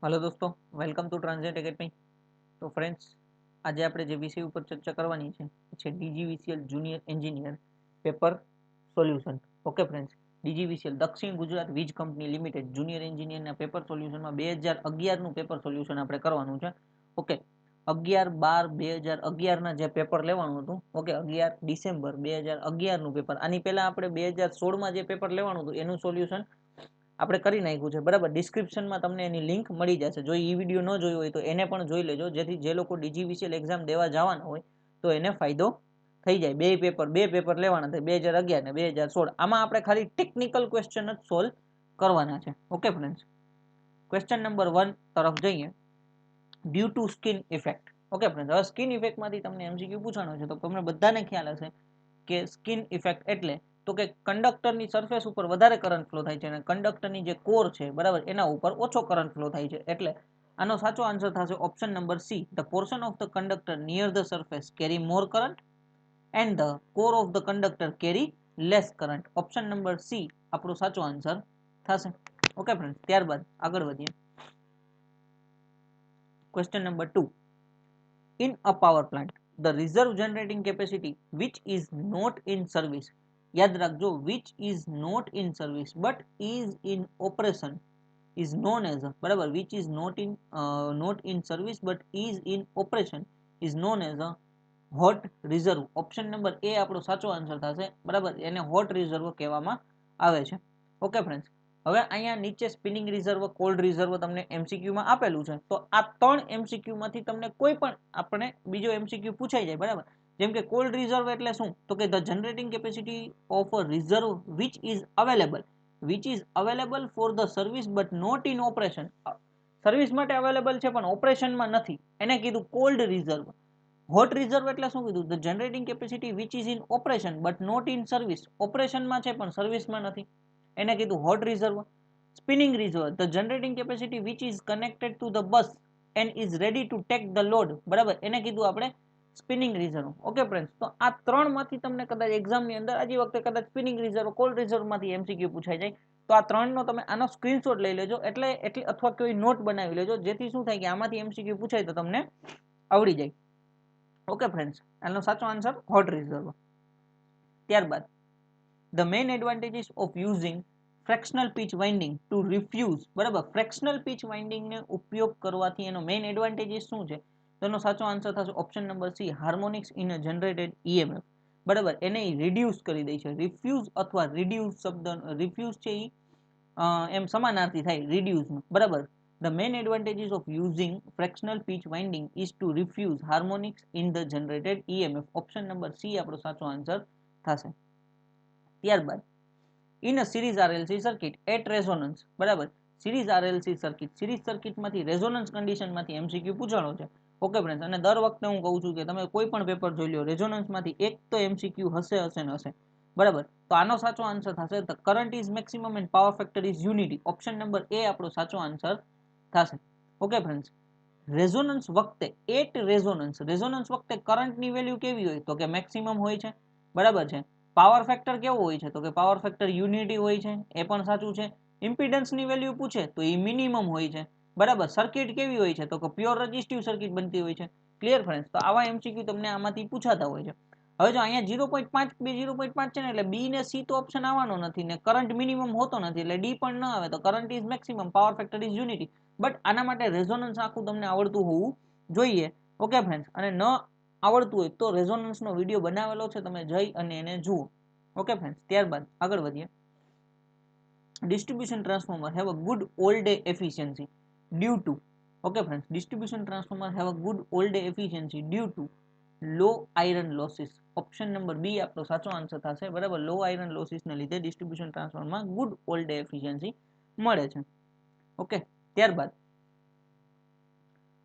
Hello दोस्तों, welcome to ट्रांजेट academy. तो friends, आज આપણે જે વિષય ઉપર ચર્ચા કરવાની છે DGVCL junior engineer paper solution. Okay friends, DGVCL દક્ષિણ ગુજરાત વીજ કંપની લિમિટેડ જુનિયર એન્જિનિયરના પેપર સોલ્યુશનમાં 2011નું પેપર સોલ્યુશન આપણે કરવાનું છે। ઓકે, 11/12/2011ના જે પેપર લેવાનું હતું, ઓકે 11 ડિસેમ્બર 2011નું પેપર। આની પહેલા આપણે 2016માં જે પેપર લેવાનું હતું એનું સોલ્યુશન આપણે કરી નાખ્યું છે, બરાબર। ડિસ્ક્રિપ્શનમાં તમને એની લિંક મળી જશે। જો એ વિડીયો ન જોયો હોય તો એને પણ જોઈ લેજો, જેથી જે લોકો ડીજીવીસીએલ એક્ઝામ દેવા જવાના હોય તો એને ફાયદો થઈ જાય। બે પેપર લેવાના થાય, 2011 ને 2016। આમાં આપણે ખાલી ટેકનિકલ ક્વેશ્ચન જ સોલ્વ કરવાના છે। ઓકે ફ્રેન્ડ્સ, ક્વેશ્ચન નંબર 1 તરફ જઈએ। Due to skin effect. Okay friends, હવે સ્કિન ઇફેક્ટમાંથી તમને એમસીક્યુ પૂછવાનો છે, તો તમને બધાને ખ્યાલ હશે કે સ્કિન ઇફેક્ટ એટલે તો કે કંડક્ટરની સરફેસ ઉપર વધારે કરંટ ફ્લો થાય છે અને કંડક્ટરની જે કોર છે, બરાબર, એના ઉપર ઓછો કરંટ ફ્લો થાય છે। એટલે આનો સાચો આન્સર થશે option number C, the portion of the conductor near the surface carry more current and the core of the conductor carry less current. Option number C આપણો સાચો આન્સર થશે। ઓકે ફ્રેન્ડ, ત્યારબાદ આગળ વધીએ। Question number 2, in a power plant the reserve generating capacity which is not in service, યાદ રાખજો, which is not in service but is in operation is known as a, બરાબર, which is not in service but is in operation is known as a hot reserve। Option number A આપણો સાચો answer થશે, બરાબર, એને hot reserve કહેવામાં આવે છે। Okay friends, હવે અહીંયા નીચે સ્પિનિંગ રિઝર્વ, કોલ્ડ રિઝર્વ તમને એમસીક્યુમાં આપેલું છે, તો આ ત્રણ એમસીક્યુમાંથી તમને કોઈ પણ આપણે બીજો એમસીક્યુ પૂછાઈ જાય, બરાબર। જેમ કે કોલ્ડ રિઝર્વ એટલે શું, તો કે the generating capacity of a reserve which is available for the service but not in operation. Service માટે અવેલેબલ છે પણ ઓપરેશનમાં નથી, એને કીધું કોલ્ડ રિઝર્વ। હોટ રિઝર્વ એટલે શું કીધું, the generating capacity which is in operation but not in service, ઓપરેશનમાં છે પણ સર્વિસમાં નથી, એને કીધું hot reserve. Spinning reserve, the generating capacity which is connected to the bus and is ready to take the load, બરાબર, એને કીધું આપણે સ્પિનિંગ રિઝર્વ। ઓકે ફ્રેન્ડ્સ, તો આ ત્રણમાંથી તમને કદાચ એક્ઝામની અંદર આજી વખતે કદાચ સ્પિનિંગ રિઝર્વ, કોલ્ડ રિઝર્વમાંથી એમસીક્યુ પૂછાઈ જાય, તો આ ત્રણનો તમે આનો સ્ક્રીનશોટ લઈ લેજો, એટલે અથવા કોઈ નોટ બનાવી લેજો, જેથી શું થાય કે આમાંથી એમસીક્યુ પૂછાય તો તમને આવડી જાય। ઓકે ફ્રેન્ડ્સ, આનો સાચો આન્સર હોટ રિઝર્વ। ત્યારબાદ the main advantages of using fractional pitch winding to refuse, બરાબર, ફ્રેક્શનલ પીચ વાઇન્ડિંગને ઉપયોગ કરવાથી એનો મેઇન એડવાન્ટેજીસ શું છે, તો એનો સાચો આન્સર થશે option number C, harmonics in a generated EMF, બરાબર, એને રિડ્યુસ કરી દે છે। રિફ્યુઝ અથવા રિડ્યુસ શબ્દ, રિફ્યુઝ છે એમ સમાનાર્થી થાય રિડ્યુસનો, બરાબર। The main advantages of using fractional pitch winding is to refuse harmonics in the generated EMF। Option number C આપણો સાચો આન્સર થશે। ત્યારબાદ in a series RLC circuit at resonance, બરાબર, સિરીઝ RLC સર્કિટ, સિરીઝ સર્કિટમાંથી resonance કન્ડિશનમાંથી MCQ પૂછાણો છે। Okay friends, અને દર વખતે હું કહું છું કે તમે કોઈ પણ પેપર જોઈ લો, રેઝોનન્સમાંથી એક તો એમસીક્યુ હશે ને હશે, બરાબર। તો આનો સાચો આન્સર થશે the current is maximum and power factor is unity. Option number A આપણો સાચો આન્સર થશે। ઓકે ફ્રેન્ડ્સ, રેઝોનન્સ વખતે રેઝોનન્સ વખતે કરંટની વેલ્યુ કેવી હોય, તો કે મેક્સિમમ હોય છે, બરાબર છે। પાવર ફેક્ટર કેવો હોય છે, તો કે પાવર ફેક્ટર યુનિટી હોય છે, એ પણ સાચું છે। ઇમ્પિડન્સની વેલ્યુ પૂછે તો એ મિનિમમ હોય છે, બરાબર। સર્કિટ કેવી હોય છે, તો કે પ્યોર રેઝિસ્ટિવ સર્કિટ બનતી હોય છે। ક્લિયર ફ્રેન્ડ્સ, તો આવા એમસીક્યુ તમને આમાંથી પૂછાતા હોય છે। હવે જો અહીંયા 0.5 0.5 છે ને, એટલે બી ને સી તો ઓપ્શન આવવાનો નથી ને કરંટ મિનિમમ હોતો નથી, એટલે ડી પણ ન આવે, તો current is maximum, power factor is unity. But આના માટે રેઝોનન્સ આખું તમને આવડતું હોવું જોઈએ। ઓકે ફ્રેન્ડ્સ, અને ન આવડતું હોય તો રેઝોનન્સનો વિડીયો બનાવેલો છે, તમે જઈ અને એને જુઓ। ઓકે ફ્રેન્ડ્સ, ત્યારબાદ આગળ વધીએ। Distribution transformer have a good all day efficiency due to, okay friends, distribution transformer have a good all day efficiency due to low iron losses. Option number B આપણો સાચો આન્સર થશે, બરાબર। લો iron લોસીસને લીધે distribution ટ્રાન્સફોર્મરમાં good all day efficiency મળે છે। Okay, ત્યારબાદ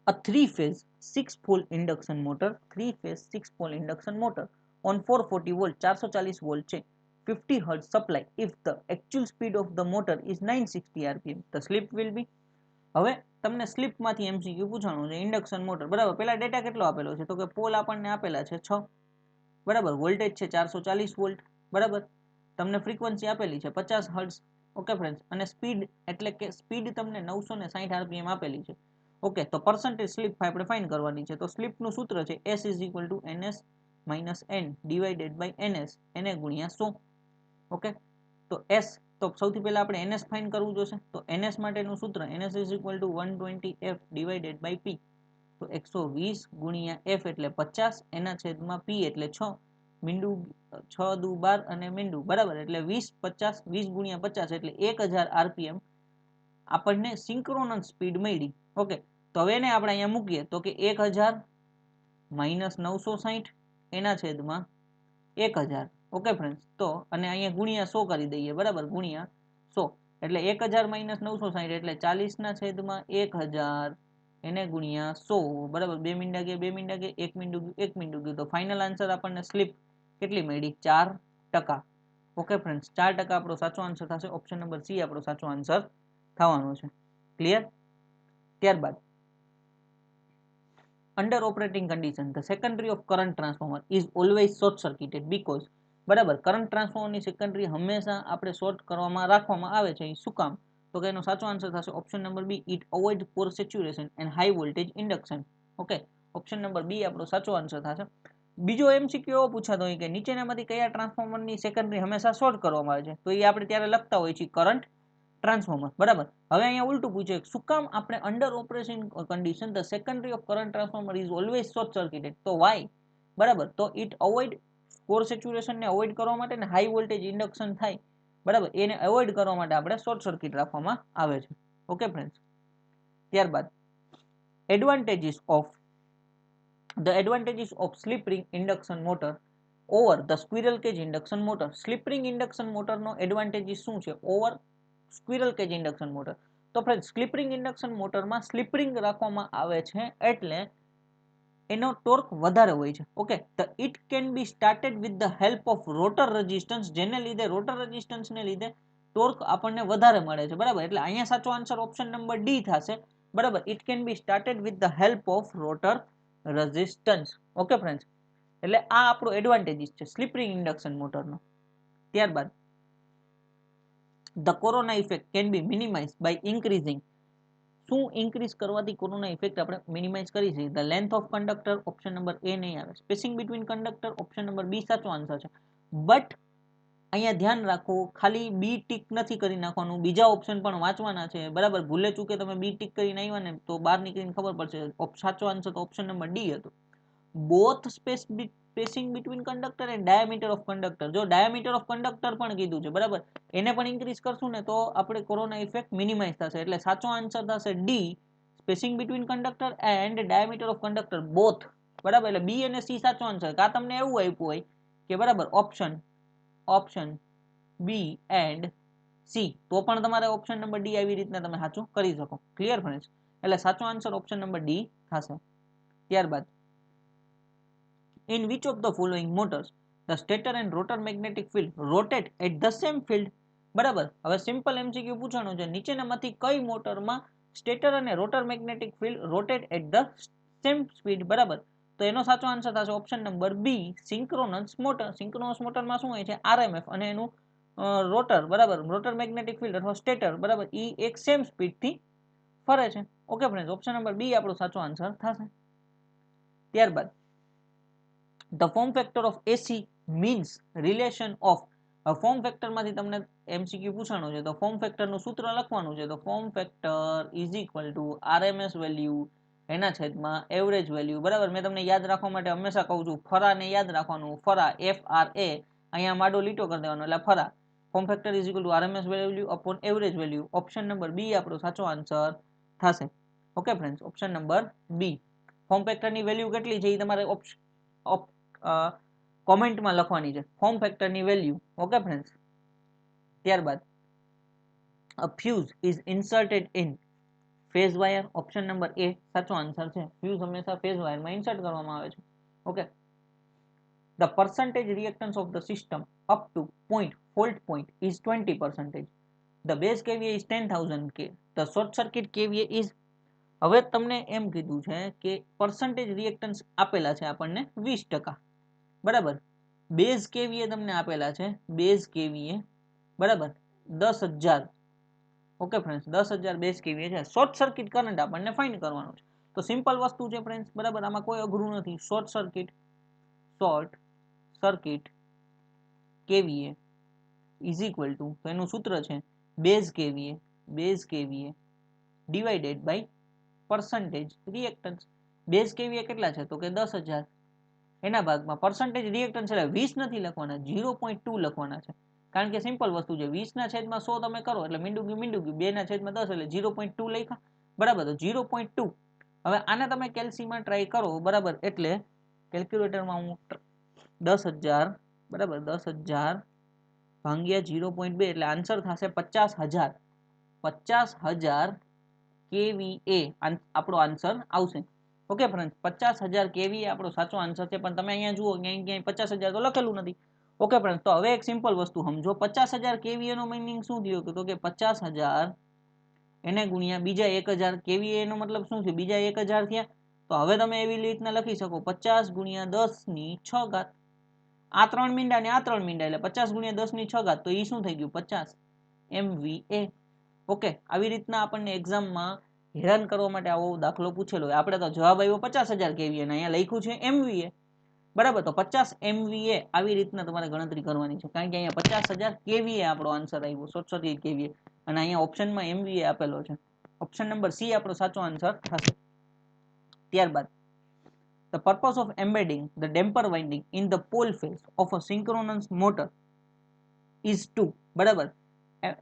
a 3-phase 6-pole induction motor, 3-phase 6-pole induction motor on 440 volt 440 volt છે, 50 hertz supply if the actual speed of the motor is 960 rpm, the slip will be। હવે તમને સ્લીપમાંથી MCQ પૂછવાનું છે, induction motor, બરાબર। પહેલા data કેટલો આપેલો છે, તો કે પોલ આપણને આપેલા છે 6, બરાબર, વોલ્ટેજ છે 440 વોલ્ટ, બરાબર, તમને ફ્રીક્વન્સી આપેલી છે 50 હર્ટ્ઝ, ઓકે ફ્રેન્ડ્સ, અને સ્પીડ એટલે કે સ્પીડ તમને 960 આરપીએમ આપેલી છે. ઓકે, તો પરસન્ટેજ સ્લીપ આપણે ફાઇન્ડ કરવાની છે. તો સ્લીપનું સૂત્ર છે S = NS - N divided by NS, એને ગુણ્યા 100. ઓકે, તો S, તો સૌથી પહેલા આપણે NS ફાઇન્ડ કરવું જોશે. તો NS માટેનું સૂત્ર NS = 120F divided by P. તો 120 ગુણ્યા F એટલે 50, એના છેદમાં P એટલે 6, મીંડું 6 દુ 12 અને મીંડું બરાબર, એટલે 20 50, 20 ગુણ્યા 50 એટલે 1000 આરપીએમ આપણને સિંક્રોનસ સ્પીડ મળી. ઓકે, તો હવે એને આપણે અહીંયા મૂકીએ તો કે 1000 માઇનસ 960 એના છેદમાં 1000. ઓકે ફ્રેન્ડ્સ, તો અને અહીંયા ગુણ્યા 100 કરી દઈએ બરાબર, ગુણ્યા 100 એટલે 1000 માઇનસ 960 એટલે 40 ના છેદમાં 1000 એને ગુણ્યા 100 બરાબર. 2 મીંડા ગયા 2 મીંડા ગયા, 1 મીંડું ગયું 1 મીંડું ગયું. તો ફાઇનલ આન્સર આપણને સ્લીપ કેટલી મળી? 4%. ઓકે ફ્રેન્ડ્સ, 4% આપણો સાચો આન્સર થશે. ઓપ્શન નંબર સી આપણો સાચો આન્સર થવાનો છે. ક્લિયર? ત્યારબાદ under operating condition the secondary of current transformer is always short circuited because બરાબર, કરંટ ટ્રાન્સફોર્મરની સેકન્ડરી હંમેશા આપણે શોર્ટ કરવામાં રાખવામાં આવે છે. શું કામ? તો કે એનો સાચો આન્સર થશે option number B, it avoid poor saturation and high voltage induction. Okay, option number B આપણો સાચો આન્સર થશે. બીજો એમસીક્યુ એવો પૂછાતો હોય કે નીચેનામાંથી કયા ટ્રાન્સફોર્મરની સેકન્ડરી હંમેશા શોર્ટ કરવામાં આવે છે? તો એ આપણે ત્યારે લખતા હોય છે કરંટ ટ્રાન્સફોર્મર બરાબર. હવે અહીંયા ઉલટું પૂછે, શું કામ આપણે under operation condition the secondary of current transformer is always short circuited. તો વાય બરાબર, તો ઇટ અવોઇડ કોર સેચ્યુરેશનને અવોઇડ કરવા માટે ને હાઈ વોલ્ટેજ ઇન્ડક્શન થાય બરાબર, એને અવોઇડ કરવા માટે આપણે શોર્ટ સર્કિટ રાખવામાં આવે છે. ઓકે ફ્રેન્ડ્સ, ત્યારબાદ advantages of slip ring induction motor over the squirrel cage induction motor. Slip ring induction મોટરનો એડવાન્ટેજીસ શું છે over squirrel cage induction motor? તો ફ્રેન્ડ, સ્લીપ રિંગ ઇન્ડક્શન મોટરમાં સ્લીપ રિંગ રાખવામાં આવે છે એટલે એનો ટોર્ક વધારે હોય છે. ઓકે, તો it can be started with the help of rotor resistance, જેને લીધે રોટર રેઝિસ્ટન્સને લીધે ટોર્ક આપણને વધારે મળે છે બરાબર. એટલે અહીંયા સાચો આન્સર ઓપ્શન નંબર ડી થશે બરાબર. It can be started with the help of rotor resistance. Okay friends, એટલે આ આપણો એડવાન્ટેજીસ છે સ્લીપ રિંગ ઇન્ડક્શન મોટરનો. ત્યારબાદ the corona effect can be minimize by increasing. શું ઇન્ક્રીઝ કરવાથી કોરોના ઇફેક્ટ આપણે મિનિમાઇઝ કરી શકીએ? The length of conductor, option number A નહીં આવે. Spacing between conductor, option number B સાચો આન્સર છે. બટ અહીંયા ધ્યાન રાખો, ખાલી બી ટીક નથી કરી નાખવાનું, બીજા ઓપ્શન પણ વાંચવાના છે બરાબર. ભૂલે ચૂકે તમે બી ટીક કરીને આવ્યા ને તો બહાર નીકળીને ખબર પડશે. સાચો આન્સર તો ઓપ્શન નંબર ડી હતો. Both spacing between conductor and diameter of conductor. જો ડાયામીટર ઓફ કંડક્ટર પણ કીધું છે બરાબર, એને પણ ઇન્ક્રીઝ કરશું ને તો આપણે કોરોના ઇફેક્ટ મિનિમાઇઝ થશે. એટલે સાચો આન્સર થશે D, spacing between conductor and diameter of conductor both બરાબર. એટલે બી અને સી સાચો આન્સર. કા તમને એવું આપ્યું હોય કે બરાબર ઓપ્શન બી એન્ડ સી, તો પણ તમારે ઓપ્શન નંબર ડી આવી રીતના તમે સાચું કરી શકો. Clear friends? એટલે સાચો આન્સર ઓપ્શન નંબર ડી થશે. ત્યારબાદ in which of the following motors the stator and rotor magnetic field rotate at the same field? બરાબર, હવે સિમ્પલ એમસીક્યુ પૂછવાનું છે, નીચેનામાંથી કઈ મોટરમાં સ્ટેટર અને rotor magnetic field rotate at the same speed બરાબર. તો એનો સાચો આન્સર થશે option number B, synchronous motor. Synchronous મોટરમાં શું હોય છે? આરએમએફ અને એનું રોટર બરાબર, રોટર મેગ્નેટિક ફિલ્ડ અથવા સ્ટેટર બરાબર, એ એક સેમ સ્પીડથી ફરે છે. Okay friends, option number B આપણો સાચો આન્સર થશે. ત્યારબાદ the form factor of AC means relation of. Form ફેક્ટરમાંથી તમને એમસીક્યુ પૂછવાનું છે તો ફોર્મ ફેક્ટરનું સૂત્ર લખવાનું છે. તો form factor is equal to RMS value એના છેદમાં એવરેજ વેલ્યુ બરાબર. મેં તમને યાદ રાખવા માટે હંમેશા કહું છું, ફરાને યાદ રાખવાનું. ફરા એફ આર એ, અહીંયા માડો લીટો કરી દેવાનો એટલે ફરા. Form factor is equal to RMS value upon average value. Option number B આપણો સાચો આન્સર થશે. Okay friends, option number B. Form ફેક્ટરની વેલ્યુ કેટલી છે એ તમારે કોમેન્ટમાં લખવાની છે, ફોર્મ ફેક્ટરની વેલ્યુ. ઓકે ફ્રેન્ડ્સ, ત્યારબાદ a fuse is inserted in phase wire. Option number A સાચો આન્સર છે. ફ્યુઝ હંમેશા ફેઝ વાયરમાં ઇન્સર્ટ કરવામાં આવે છે. Okay, the percentage reactance of the system up to fault point is 20%. the base kVA is 10,000 K. the short circuit kVA is. હવે તમને એમ કીધું છે કે પર્સન્ટેજ રિએક્ટન્સ આપેલા છે આપણને 20% બરાબર. બેઝ કેવીએ તમને આપેલા છે, બેઝ કેવીએ બરાબર, 10,000 ઓકે ફ્રેન્ડ્સ 10,000 બેઝ કેવીએ છે શોર્ટ સર્કિટ કરંટ આપણને ફાઇન્ડ કરવાનો છે તો સિમ્પલ વસ્તુ છે ફ્રેન્ડ્સ બરાબર આમાં કોઈ અઘરું નથી short circuit KVA is equal to એનું સૂત્ર છે base KVA divided by percentage reactance base KVA કેટલા છે તો કે 10,000 એના ભાગમાં પરસન્ટેજ રિએક્ટન્સ એટલે 20 નથી લખવાના 0.2 લખવાના છે કારણ કે સિમ્પલ વસ્તુ છે 20 ના છેદમાં 100 તમે કરો એટલે મીંડું ગયું 2 ના છેદમાં 10 એટલે 0.2 લખ્યા બરાબર તો 0.2 હવે આને તમે કેલ્સીમાં ટ્રાય કરો બરાબર એટલે કેલ્ક્યુલેટરમાં હું 10,000 બરાબર 10,000 ભાગ્યા 0.2 એટલે આન્સર થશે 50,000 કેવીએ આપણો આન્સર આવશે ઓકે ફ્રેન્ડ 50,000 કેવીએ આપણો સાચો આન્સર છે પણ તમે અહીંયા જુઓ ક્યાંય 50,000 તો લખેલું નથી ઓકે ફ્રેન્ડ તો હવે એક સિમ્પલ વસ્તુ સમજો 50,000 કેવીએ નો મીનિંગ શું થયો તો કે 50,000 એને ગુણ્યા બીજા 1,000 કેવીએ નો મતલબ શું છે બીજા 1,000 થયા તો હવે તમે એવી રીતના લખી શકો 50 ગુણ્યા 10 ની 6 ઘાત આ 3 મીંડા ને આ 3 મીંડા એટલે 50 ગુણ્યા 10 ની 6 ઘાત તો એ શું થઈ ગયું 50 MVA ઓકે આવી રીતના આપણને એક્ઝામમાં હેરાન કરવા માટે આવો દાખલો પૂછેલો હોય આપણે તો જવાબ આવ્યો 50,000 કેવીએ અને અહીંયા લખ્યું છે MVA બરાબર તો 50 MVA આવી રીતના તમારે ગણતરી કરવાની છે કારણ કે અહીંયા 50,000 કેવીએ આપણો આન્સર આવ્યો શોર્ટ સર્કિટ કેવીએ અને અહીંયા ઓપ્શનમાં MVA આપેલો છે ઓપ્શન નંબર સી આપણો સાચો આન્સર થશે ત્યારબાદ the purpose of embedding the damper winding in the pole phase of a synchronous motor is to બરાબર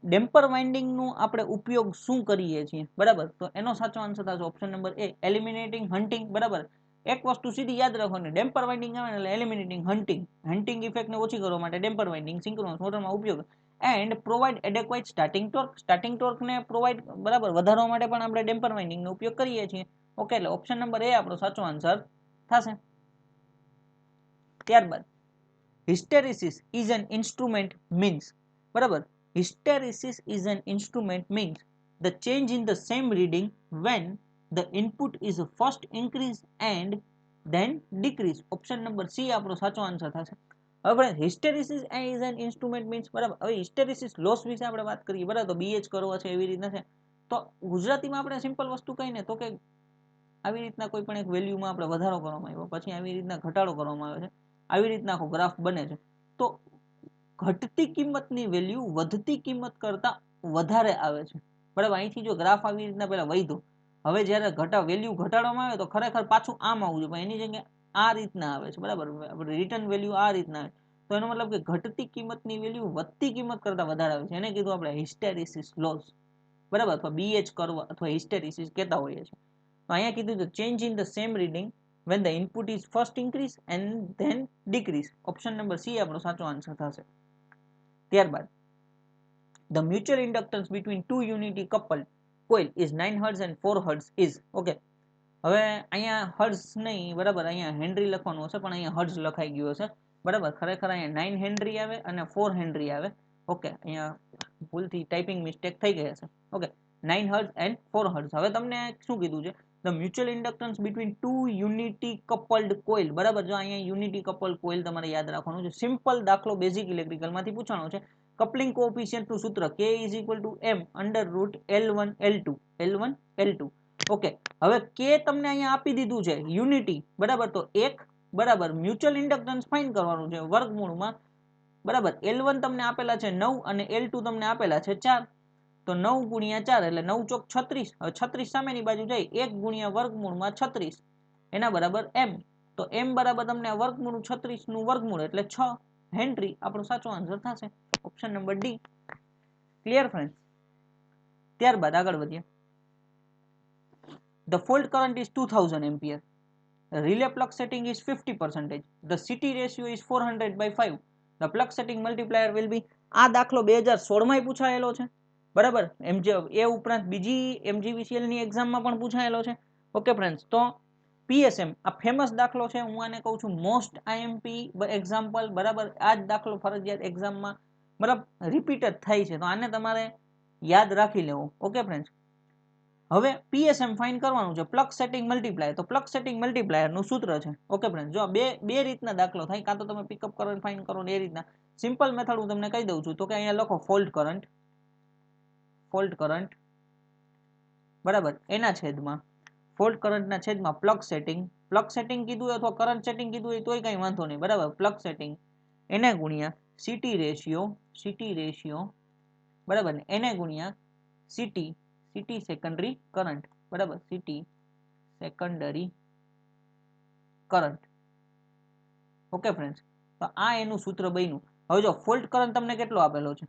ડેમ્પર વાઇન્ડિંગ નું આપણે ઉપયોગ શું કરીએ છીએ બરાબર તો એનો સાચો આન્સર થશે ઓપ્શન નંબર એ એલિમિનેટિંગ હન્ટિંગ બરાબર એક વસ્તુ સીધી યાદ રાખવાની ડેમ્પર વાઇન્ડિંગ આવે એટલે એલિમિનેટિંગ હન્ટિંગ ઇફેક્ટને ઓછી કરવા માટે ડેમ્પર વાઇન્ડિંગ સિંક્રોનસ મોટરમાં ઉપયોગ એન્ડ પ્રોવાઇડ એડેક્વાઇટ સ્ટાર્ટિંગ ટોર્કને પ્રોવાઇડ બરાબર વધારવા માટે પણ આપણે ડેમ્પર વાઇન્ડિંગનો ઉપયોગ કરીએ છીએ ઓકે એટલે ઓપ્શન નંબર એ આપણો સાચો આન્સર થશે ત્યારબાદ hysteresis is an instrument means બરાબર hysteresis is an instrument means the change in the same reading when the input is first increase and then decrease option number C આપણો સાચો answer થશે હવે hysteresis is an instrument means બરાબર હવે hysteresis loss વિશે આપણે વાત કરીએ બરાબર તો બીએચ કરવો છે એવી રીતના છે તો ગુજરાતીમાં આપણે સિમ્પલ વસ્તુ કહીને તો કે આવી રીતના કોઈ પણ એક વેલ્યુમાં આપણે વધારો કરવામાં આવ્યો પછી આવી રીતના ઘટાડો કરવામાં આવે છે આવી રીતના આખો ગ્રાફ બને છે તો ઘટતી કિંમતની વેલ્યુ વધતી કિંમત કરતા વધારે આવે છે બરાબર અહીંથી જો ગ્રાફ આવી રીતના પહેલા વધ્યો હવે જ્યારે વેલ્યુ ઘટાડવામાં આવે તો ખરેખર પાછું આમ આવવું જોઈએ પણ એની જગ્યાએ આ રીતના આવે છે બરાબર રિટર્ન વેલ્યુ આ રીતના આવે તો એનો મતલબ કે ઘટતી કિંમતની વેલ્યુ વધતી કિંમત કરતા વધારે આવે છે એને કીધું આપણે હિસ્ટેરિસિસ લોસ બરાબર અથવા બીએચ કર્વ અથવા હિસ્ટેરિસિસ કહેતા હોઈએ છીએ તો અહીંયા કીધું છે change in the same reading when the input is first increase and then decrease option number C આપણો સાચો આન્સર થશે ત્યારબાદ the mutual inductance between two unity coupled coil is 9 hertz and 4 hertz is okay હવે અહીંયા hertz નહીં બરાબર અહીંયા henry લખવાનું હશે પણ અહીંયા હર્ટ્ઝ લખાઈ ગયું હશે બરાબર ખરેખર અહીંયા 9 હેનરી આવે અને 4 હેનરી આવે ઓકે અહીંયા ભૂલથી ટાઈપિંગ મિસ્ટેક થઈ ગઈ હશે ઓકે 9 hertz and 4 hertz હવે તમને શું કીધું છે the mutual inductance between two unity coupled coil બરાબર જો અહીંયા unity coupled coil તમારે યાદ રાખવાનું છે સિમ્પલ દાખલો બેઝિક ઇલેક્ટ્રિકલ માંથી પૂછવાનો છે કપલિંગ કોએફિશિયન્ટ નું સૂત્ર k is equal to m under root L1 L2 okay હવે k તમને અહીંયા આપી દીધું છે યુનિટી બરાબર તો 1 બરાબર મ્યુચ્યુઅલ ઇન્ડક્ટન્સ ફાઇન્ડ કરવાનું છે વર્ગમૂળમાં બરાબર L1 તમને આપેલા છે 9 અને L2 તમને આપેલા છે 4 તો 9 ગુણ્યા 4 એટલે 9 ચોક 36 હવે 36 સામેની બાજુ જાય 1 ગુણ્યા વર્ગમૂળમાં 36 એના બરાબર m તો m બરાબર તમને વર્ગમૂળ 36 નું વર્ગમૂળ એટલે 6 હેનરી આપણો સાચો આન્સર થશે option number D clear friends ત્યારબાદ આગળ વધીએ the fault current is 2000 ampere relay plug setting is 50% the CT ratio is 400/5 the plug setting multiplier will be આ દાખલો 2016 માં પૂછાયેલો છે બરાબર એ ઉપરાંત બીજી MGVCL ની એક્ઝામમાં પણ પૂછાયેલો છે ઓકે ફ્રેન્ડ્સ તો PSM આ ફેમસ દાખલો છે હું આને કહું છું મોસ્ટ IMP એક્ઝામ્પલ બરાબર આ જ દાખલો ફરજિયાત એક્ઝામમાં મતલબ રિપીટ થાય છે તો આને તમારે યાદ રાખી લેવો ઓકે ફ્રેન્ડ્સ હવે PSM ફાઇન્ડ કરવાનું છે પ્લગ સેટિંગ મલ્ટીપ્લાયર તો પ્લગ સેટિંગ મલ્ટીપ્લાયર નું સૂત્ર છે ઓકે ફ્રેન્ડ જો બે રીતના દાખલો થાય કાં તો તમે પિકઅપ કરો ફાઇન્ડ કરો ને એ રીતના સિમ્પલ મેથડ હું તમને કહી દઉં છું તો કે અહીંયા લખો ફોલ્ટ કરંટ ફોલ્ટ કરંટ બરાબર એના છેદમાં ફોલ્ટ કરંટના છેદમાં પ્લગ સેટિંગ કીધું હોય અથવા કરંટ સેટિંગ કીધું હોય તોય કંઈ વાંધો નહીં બરાબર પ્લગ સેટિંગ એને ગુણ્યા સીટી રેશિયો બરાબર ને એને ગુણ્યા સીટી સેકન્ડરી કરંટ બરાબર CT secondary current okay friends તો આ એનું સૂત્ર બન્યું હવે જો ફોલ્ટ કરંટ તમને કેટલો આપેલો છે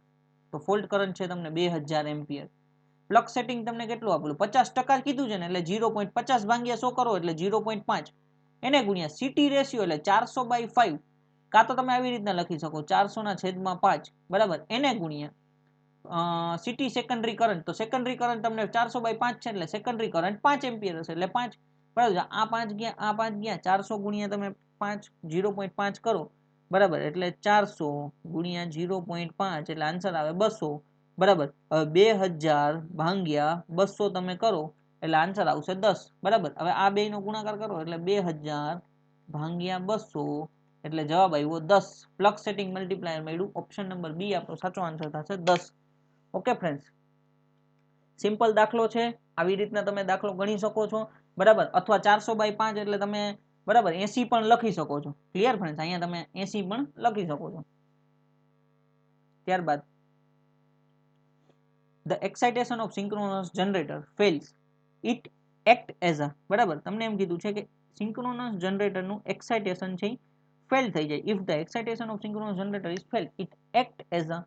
તો ફોલ્ટ કરંટ છે તમને 2000 એમ્પિયર પ્લગ સેટિંગ તમને કેટલું આપેલું 50% કીધું છે ને એટલે 0.50 ભાગ્યા 100 કરો એટલે 0.5 એને ગુણ્યા સીટી રેશિયો એટલે 400/5 કાં તો તમે આવી રીતના લખી શકો 400/5 બરાબર એને ગુણ્યા સીટી સેકન્ડરી કરંટ તો સેકન્ડરી કરંટ તમને 400/5 છે એટલે સેકન્ડરી કરંટ 5 એમ્પિયર હશે એટલે 5 બરાબર આ 5 ગયા 400 ગુણ્યા તમે 5 0.5 કરો બરાબર એટલે 400 ગુણ્યા 0.5 એટલે આન્સર આવે 200 બરાબર હવે 2000 ભાગ્યા 200 તમે કરો એટલે આન્સર આવશે 10 બરાબર હવે આ બે નો ગુણાકાર કરો એટલે 2000 ભાગ્યા 200 એટલે જવાબ આવ્યો 10 પ્લગ સેટિંગ મલ્ટીપ્લાયર મળ્યું ઓપ્શન નંબર બી આપણો સાચો આન્સર થશે 10 ઓકે ફ્રેન્ડ્સ સિમ્પલ દાખલો છે આવી રીતના તમે દાખલો ગણી શકો છો બરાબર અથવા 400/5 એટલે તમે બરાબર 80 પણ લખી શકો છો ક્લિયર ફ્રેન્ડ્સ અહીંયા તમે 80 પણ લખી શકો છો ત્યારબાદ the excitation of synchronous generator fails it act as a બરાબર તમને એમ કીધું છે કે synchronous generator નું excitation છે ફેલ થઈ જાય if the excitation of synchronous generator is failed it act as a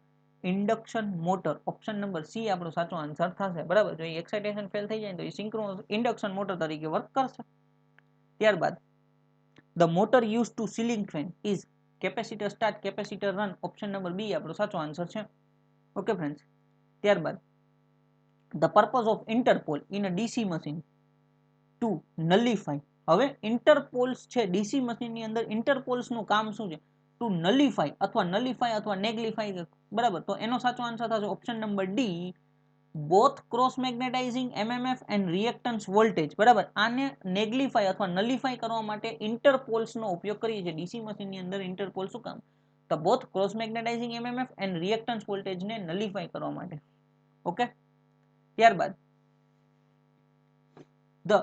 induction motor option number C આપણો સાચો આન્સર થશે બરાબર જો એક્સાઇટેશન ફેલ થઈ જાય તો એ સિંક્રોનસ ઇન્ડક્શન મોટર તરીકે વર્ક કરશે ત્યારબાદ the motor used to ceiling fan is capacitor start capacitor run option number B આપણો સાચો આન્સર છે ઓકે ફ્રેન્ડ્સ ત્યારબાદ the purpose of interpol in a DC machine to nullify હવે ઇન્ટરપોલ્સ છે DC મશીનની અંદર ઇન્ટરપોલ્સનું કામ શું છે ટુ નલિફાઈ અથવા નેગ્લિફાઈ બરાબર તો એનો સાચો આન્સર થશે option number D both cross magnetizing MMF and reactance voltage બરાબર આને નેગ્લિફાઈ અથવા નલિફાઈ કરવા માટે ઇન્ટરપોલ્સનો ઉપયોગ કરીએ છીએ ડીસી મશીનની અંદર ઇન્ટરપોલ શું કામ તો both cross magnetizing MMF and reactance વોલ્ટેજને નલિફાઈ કરવા માટે ઓકે ત્યારબાદ the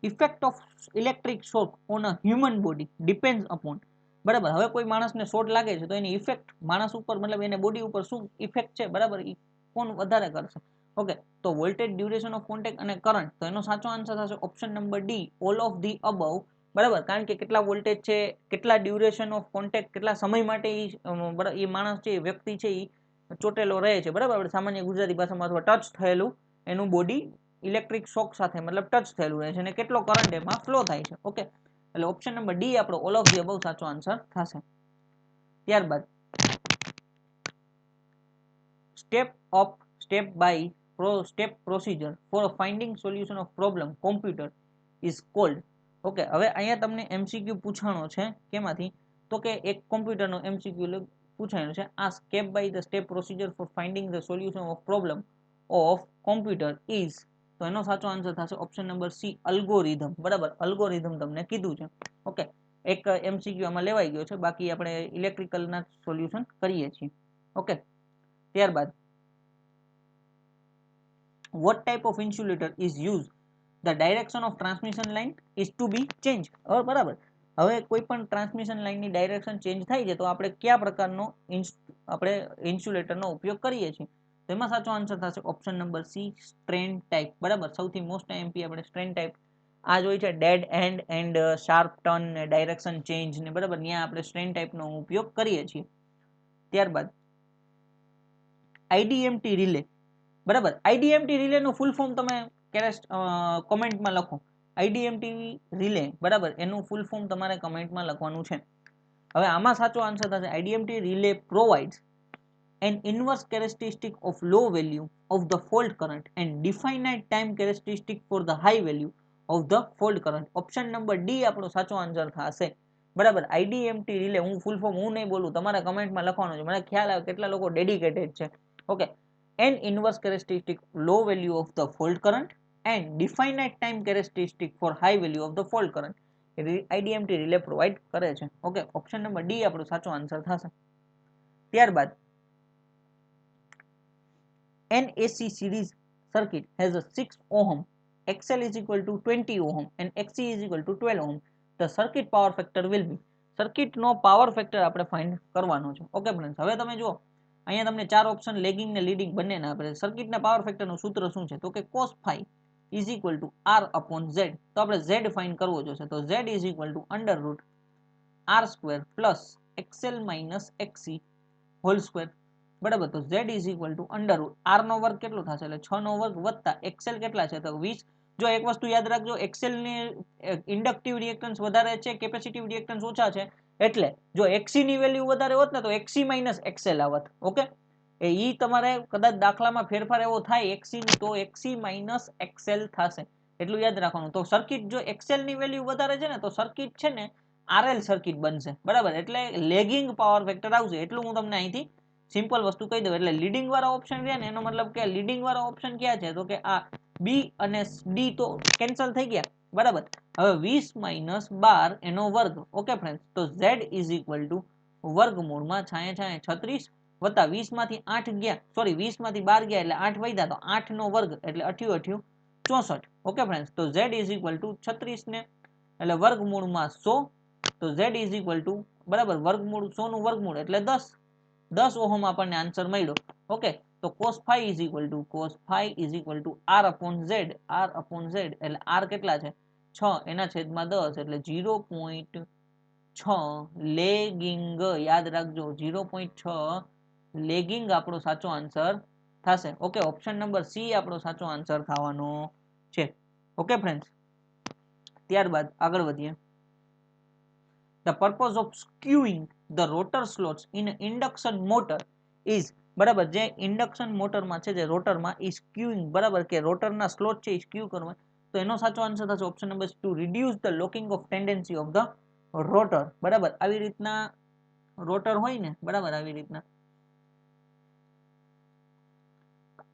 effect of electric shock on a human body depends upon બરાબર હવે કોઈ માણસને શોટ લાગે છે તો એની ઇફેક્ટ માણસ ઉપર મતલબ એને બોડી ઉપર શું ઇફેક્ટ છે બરાબર એ કોણ વધારે કરશે ઓકે તો વોલ્ટેજ ડ્યુરેશન ઓફ કોન્ટેક્ટ અને કરંટ તો એનો સાચો આન્સર થશે option number D all of the above બરાબર કારણ કે કેટલા વોલ્ટેજ છે કેટલા ડ્યુરેશન ઓફ કોન્ટેક્ટ કેટલા સમય માટે એ માણસ છે વ્યક્તિ છે એ ચોટેલો રહે છે બરાબર આપણે સામાન્ય ગુજરાતી ભાષામાં અથવા ટચ થયેલું એનું બોડી ઇલેક્ટ્રિક શોક સાથે મતલબ ટચ થયેલું રહે છે અને કેટલો કરંટ એમાં ફ્લો થાય છે ઓકે એટલે ઓપ્શન નંબર ડી આપણો ઓલ ઓફ ધી અબવ સાચો આન્સર થશે ત્યારબાદ step by step procedure for finding solution of problem computer is called okay હવે અહીંયા તમને એમસીક્યુ પૂછાણો છે કેમાંથી તો કે એક કોમ્પ્યુટરનો એમસીક્યુ પૂછાયો છે આ step by the step procedure for finding the solution of problem of computer is તો એનો સાચો આન્સર થશે ઓપ્શન નંબર સી અલ્ગોરિધમ બરાબર અલ્ગોરિધમ તમને કીધું છે ઓકે એક એમસીક્યુ આમાં લેવાઈ ગયો છે બાકી આપણે ઇલેક્ટ્રિકલના સોલ્યુશન કરીએ છીએ ઓકે ત્યારબાદ what type of insulator is used the direction of transmission line is to be changed હવે બરાબર હવે કોઈ પણ ટ્રાન્સમિશન લાઇનની ડાયરેક્શન ચેન્જ થાય છે તો આપણે કયા પ્રકારનો આપણે ઇન્સ્યુલેટરનો ઉપયોગ કરીએ છીએ તો એમાં સાચો આન્સર થશે option number C strain type બરાબર સૌથી મોસ્ટ એમપી આપણે સ્ટ્રેન ટાઈપ આ જ હોય છે ડેડ એન્ડ શાર્પ ટર્ન ને ડાયરેક્શન ચેન્જ ને બરાબર ત્યાં આપણે સ્ટ્રેન ટાઈપનો ઉપયોગ કરીએ છીએ ત્યારબાદ આઈડીએમટી રિલે બરાબર આઈડીએમટી રિલેનું ફૂલ ફોર્મ તમે કોમેન્ટમાં લખો આઈડીએમટી રિલે બરાબર એનું ફૂલ ફોર્મ તમારે કમેન્ટમાં લખવાનું છે હવે આમાં સાચો આન્સર થશે IDMT relay provides an inverse characteristic of low value of the fault current and definite time characteristic for the high value of the fault current option number D આપણો સાચો આન્સર થશે બરાબર આઈડીએમટી રિલે હું full form હું નહીં બોલું તમારે કમેન્ટમાં લખવાનું છે મને ખ્યાલ આવે કેટલા લોકો ડેડિકેટેડ છે okay an inverse characteristic low value of the fault current and definite time characteristic for high value of the fault current IDMT relay provide કરે છે ઓકે ઓપ્શન નંબર ડી આપણો સાચો આન્સર થશે ત્યારબાદ an AC series circuit has a 6 ohm, XL is equal to 20 ohm and XC is equal to 12 ohm. The circuit power factor will be. Circuit નો power factor આપણે find કરવાનો છે. Okay friends, હવે તમે જો અહીંયા તમને ચાર ઓપ્શન લેગિંગ ને લીડિંગ બંનેના આપે છે. સર્કિટના પાવર ફેક્ટરનું સૂત્ર શું છે? તો કે cos phi is equal to R upon Z. તો આપણે Z ફાઇન્ડ કરવો જોશે. તો Z is equal to under root R square plus XL minus XC whole square. બરાબર, તો Z is equal to under root R નો વર્ગ કેટલો થશે? એટલે 6 નો વર્ગ વત્તા XL કેટલા છે? તો 20. જો એક વસ્તુ યાદ રાખજો, XL ની ઇન્ડક્ટિવ રિએક્ટન્સ વધારે છે, કેપેસિટિવ રિએક્ટન્સ ઓછા છે, એટલે જો XC ની વેલ્યુ વધારે હોત ને તો XC માઇનસ XL આવત. ઓકે, ઈ તમારે કદાચ દાખલામાં ફેરફાર એવો થાય XC ની, તો XC માઇનસ XL થશે, એટલું યાદ રાખવાનું. તો સર્કિટ જો XL ની વેલ્યુ વધારે છે ને તો સર્કિટ છે ને RL સર્કિટ બનશે. બરાબર, એટલે લેગિંગ પાવર ફેક્ટર આવશે. એટલું હું તમને અહીંથી સિમ્પલ વસ્તુ કહી દઉં. એટલે લીડિંગ વાળા ઓપ્શન રહ્યા ને એનો મતલબ કે લીડિંગ વાળા ઓપ્શન ક્યાં છે? તો કે આ બી અને ડી તો કેન્સલ થઈ ગયા. બરાબર, હવે 20 માઇનસ 12 એનો વર્ગ. ઓકે ફ્રેન્ડ્સ, તો Z ઇઝ ઇક્વલ ટુ વર્ગમૂળમાં 36 વત્તા 20 માંથી 8 ગયા, સોરી 20 માંથી 12 ગયા એટલે 8 વધ્યા, તો 8 નો વર્ગ એટલે 88 64. ઓકે ફ્રેન્ડ્સ, તો Z ઇઝ ઇક્વલ ટુ 36 ને એટલે વર્ગમૂળમાં 100. તો Z ઇઝ ઇક્વલ ટુ બરાબર વર્ગમૂળ 100 નું વર્ગમૂળ એટલે 10 ઓહમ આપણને આન્સર મળ્યો. ઓકે, તો cos phi is equal to R upon Z. R upon Z એટલે R કેટલા છે? 6 એના છેદમાં 10 એટલે 0.6 લેગિંગ. યાદ રાખજો 0.6 લેગિંગ આપણો સાચો આન્સર થશે. ઓકે, ઓપ્શન નંબર સી આપણો સાચો આન્સર થવાનો છે. ઓકે ફ્રેન્ડ્સ, ત્યારબાદ આગળ વધીએ. The purpose of skewing the rotor slots in an induction motor is. બરાબર, જે ઇન્ડક્શન મોટરમાં છે, જે રોટરમાં એ સ્ક્યુઇંગ, બરાબર કે રોટરના સ્લોટ છે એ સ્ક્યુ કરવા, તો એનો સાચો આન્સર થશે option number two, reduce the locking of tendency of the rotor. બરાબર, આવી રીતના રોટર હોય ને, બરાબર આવી રીતના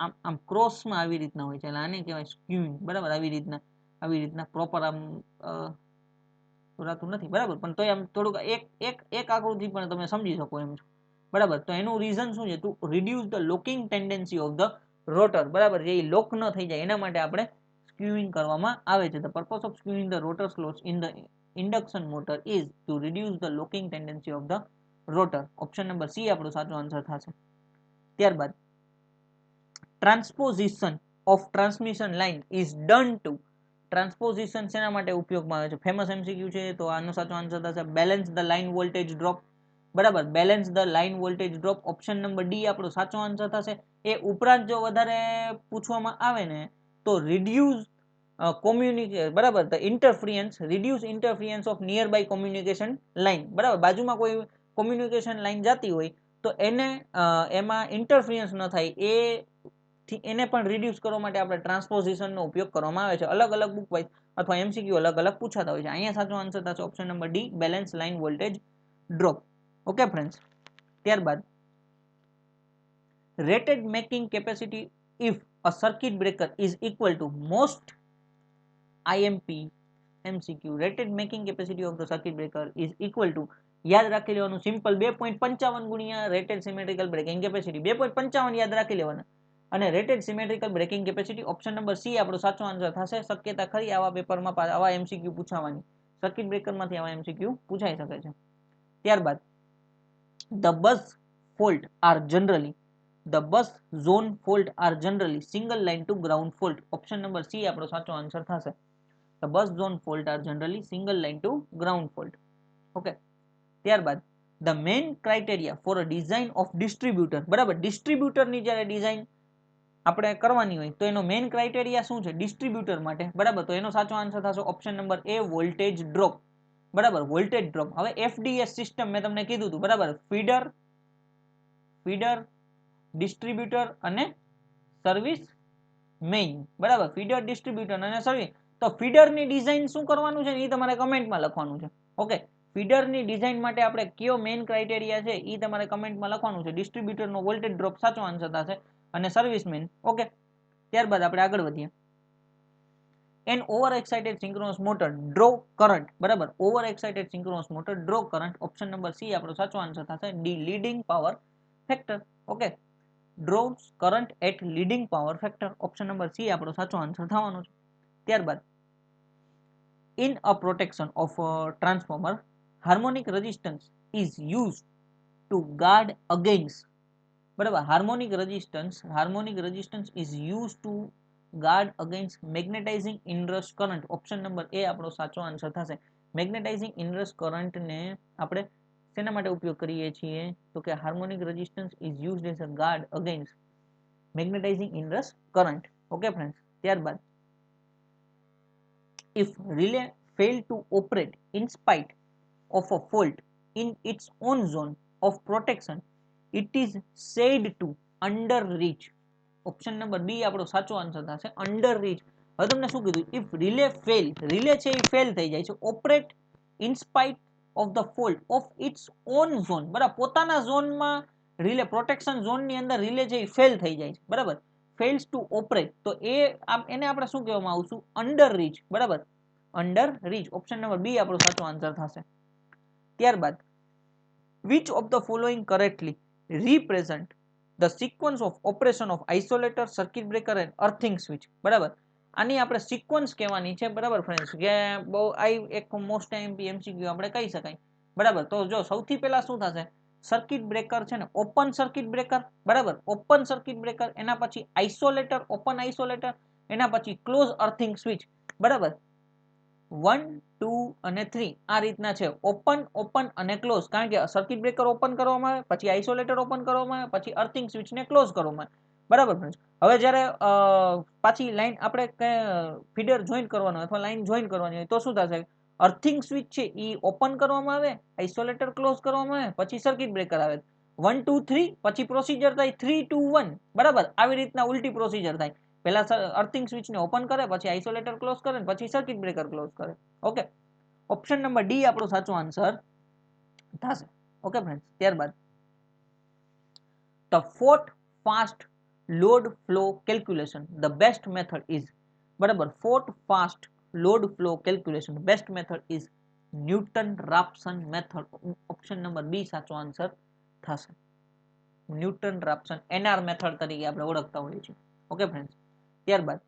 આમ ક્રોસમાં આવી રીતના હોય છે, એટલે આને કહેવાય સ્ક્યુઇંગ. બરાબર, આવી રીતના પ્રોપર આમ નથી. બરાબર, પણ તોય આમ થોડુંક એક આકૃતિ પણ તમે સમજી શકો એમ છો. બરાબર, તો એનું રીઝન શું છે? Two reduce the locking tendency of the rotor. બરાબર, જે લોક ન થઈ જાય એના માટે આપણે સ્ક્યુઇંગ કરવામાં આવે છે. The purpose of skewing the rotor slots in the induction motor is to reduce the locking tendency of the rotor. Option number C આપણો સાચો આન્સર થશે. ત્યારબાદ transposition of transmission line is done to. Transposition શેના માટે ઉપયોગમાં આવે છે? Famous MCQ છે, તો આનો સાચો આન્સર થશે balance the line voltage drop. બરાબર, balance the line voltage drop. Option number D આપણો સાચો આન્સર થશે. એ ઉપરાંત જો વધારે પૂછવામાં આવે ને તો રિડ્યુસ બરાબર the interference, reduce interference of nearby communication line. બરાબર, બાજુમાં કોઈ કોમ્યુનિકેશન લાઇન જતી હોય તો એને એમાં ઇન્ટરફિયન્સ ન થાય એને પણ રિડ્યુસ કરવા માટે આપણે ટ્રાન્સપોઝિશનનો ઉપયોગ કરવામાં આવે છે. અલગ અલગ બુક વાઇઝ અથવા એમસીક્યુ અલગ અલગ પૂછાતા હોય છે. અહીંયા સાચો આન્સર થશે option number D, balance line voltage drop. Okay friends, ત્યારબાદ rated making capacity if a circuit breaker is equal to most IMP MCQ. Rated making capacity of the circuit breaker is equal to, યાદ રાખી લેવાનું simple, 2.55 ગુણ્યા rated symmetrical breaking capacity. 2.55 યાદ રાખી લેવાના. અને rated symmetrical breaking capacity option number C આપણો સાચો આન્સર થશે. શક્યતા ખરી આવા પેપરમાં આવા એમસીક્યુ પૂછવાની, સર્કિટ બ્રેકરમાંથી આવા એમસીક્યુ પૂછાઈ શકે છે. ત્યારબાદ the bus fault are generally, the bus zone fault are generally single line to ground fault. Option number C આપણો સાચો આન્સર થશે. The bus zone fault are generally single line to ground fault. Okay, ત્યારબાદ the main criteria for a design of distributor. બરાબર, ડિસ્ટ્રીબ્યુટરની જ્યારે design આપણે કરવાની હોય તો એનો મેઇન ક્રાઇટેરિયા શું છે ડિસ્ટ્રીબ્યુટર માટે? બરાબર, તો એનો સાચો આન્સર થશે ઓપ્શન નંબર એ, વોલ્ટેજ ડ્રોપ. બરાબર, વોલ્ટેજ ડ્રોપ. હવે એફડીએસ સિસ્ટમ મેં તમને કીધું હતું. બરાબર, ફીડર ડિસ્ટ્રીબ્યુટર અને સર્વિસ મેઇન. બરાબર, ફીડર ડિસ્ટ્રીબ્યુટર અને સર્વિસ. તો ફીડરની ડિઝાઇન શું કરવાનું છે એ તમારે કમેન્ટમાં લખવાનું છે. ઓકે, ફીડરની ડિઝાઇન માટે આપણે કયો મેઇન ક્રાઇટેરિયા છે એ તમારે કમેન્ટમાં લખવાનું છે. ડિસ્ટ્રીબ્યુટરનો વોલ્ટેજ ડ્રોપ સાચો આન્સર થશે અને સર્વિસમેન. ઓકે, ત્યારબાદ આપણે આગળ વધીએ. An over excited synchronous motor draw current. બરાબર, over excited synchronous motor draw current. Option number C આપણો સાચો આન્સર થશે D, leading power factor. Okay, draws current at leading power factor. Option number C આપણો સાચો answer થવાનો છે. ત્યારબાદ in a protection of a transformer, harmonic resistance is used to guard against. બરાબર, harmonic resistance is used to guard against magnetizing inrush current. Option number A આપણો સાચો answer થશે. Magnetising inrush current ને આપણે શેના માટે ઉપયોગ કરીએ છીએ? તો કે harmonic resistance is used as a guard against magnetising inrush current. Okay friends, ત્યારબાદ if relay fail to operate in spite of a fault in its own zone of protection, it is said to under reach. Option number B આપણો સાચો answer થશે, under rich. હવે તમને શું કીધું? If relay fail, relay છે એ fail થઈ જાય છે, operate in spite of the fault of its on zone. બરાબર, પોતાના ઝોનમાં રિલે, પ્રોટેક્શન ઝોનની અંદર રિલે છે એ ફેલ થઈ જાય છે. બરાબર, ફેલ્સ ટુ ઓપરેટ, તો એને આપણે શું કહેવામાં આવશું? Under reach. બરાબર, under reach. Option number B આપણો સાચો આન્સર થશે. ત્યારબાદ which of the following correctly represent the sequence of operation of isolator, circuit breaker and earthing switch. બરાબર, આની આપણે સિક્વન્સ કહેવાની છે. બરાબર ફ્રેન્ડ્સ, કે બહુ આ એક મોસ્ટ એમપી એમસીક્યુ આપણે કહી શકાય. બરાબર, તો જો સૌથી પહેલા શું થશે? સર્કિટ બ્રેકર છે ને, ઓપન સર્કિટ બ્રેકર. બરાબર, ઓપન સર્કિટ બ્રેકર, એના પછી આઇસોલેટર, ઓપન આઇસોલેટર, એના પછી ક્લોઝ અર્થિંગ સ્વિચ. બરાબર, 1 2 અને 3 આ રીતના છે, ઓપન ઓપન અને ક્લોઝ. કારણ કે સર્કિટ બ્રેકર ઓપન કરવામાં આવે, પછી આઇસોલેટર ઓપન કરવામાં આવે, પછી અર્થિંગ સ્વિચને ક્લોઝ કરવામાં આવે. બરાબર ફ્રેન્ડ્સ, હવે જ્યારે પાછી લાઈન આપણે ફીડર જોઈન કરવાનો અથવા લાઈન જોઈન કરવાની હોય તો શું થશે? અર્થિંગ સ્વિચ છે એ ઓપન કરવામાં આવે, આઇસોલેટર ક્લોઝ કરવામાં આવે, પછી સર્કિટ બ્રેકર આવે, 1 2 3, પછી પ્રોસિજર થાય 3 2 1. બરાબર, આવી રીતના ઉલટી પ્રોસિજર થાય. પહેલા અર્થિંગ સ્વિચને ઓપન કરે, પછી આઇસોલેટર ક્લોઝ કરે, પછી સર્કિટ બ્રેકર ક્લોઝ કરે. ઓકે, ઓપ્શન નંબર ડી આપણો સાચો આન્સર થશે. ઓકે ફ્રેન્ડ્સ, ત્યારબાદ the for fast load flow calculation the best method is. બરાબર, for fast load flow calculation best method is Newton Raphson method. Option number B સાચો answer થશે. Newton Raphson NR method તરીકે આપણે ઓળખતા હોઈએ છીએ. Okay friends, ત્યારબાદ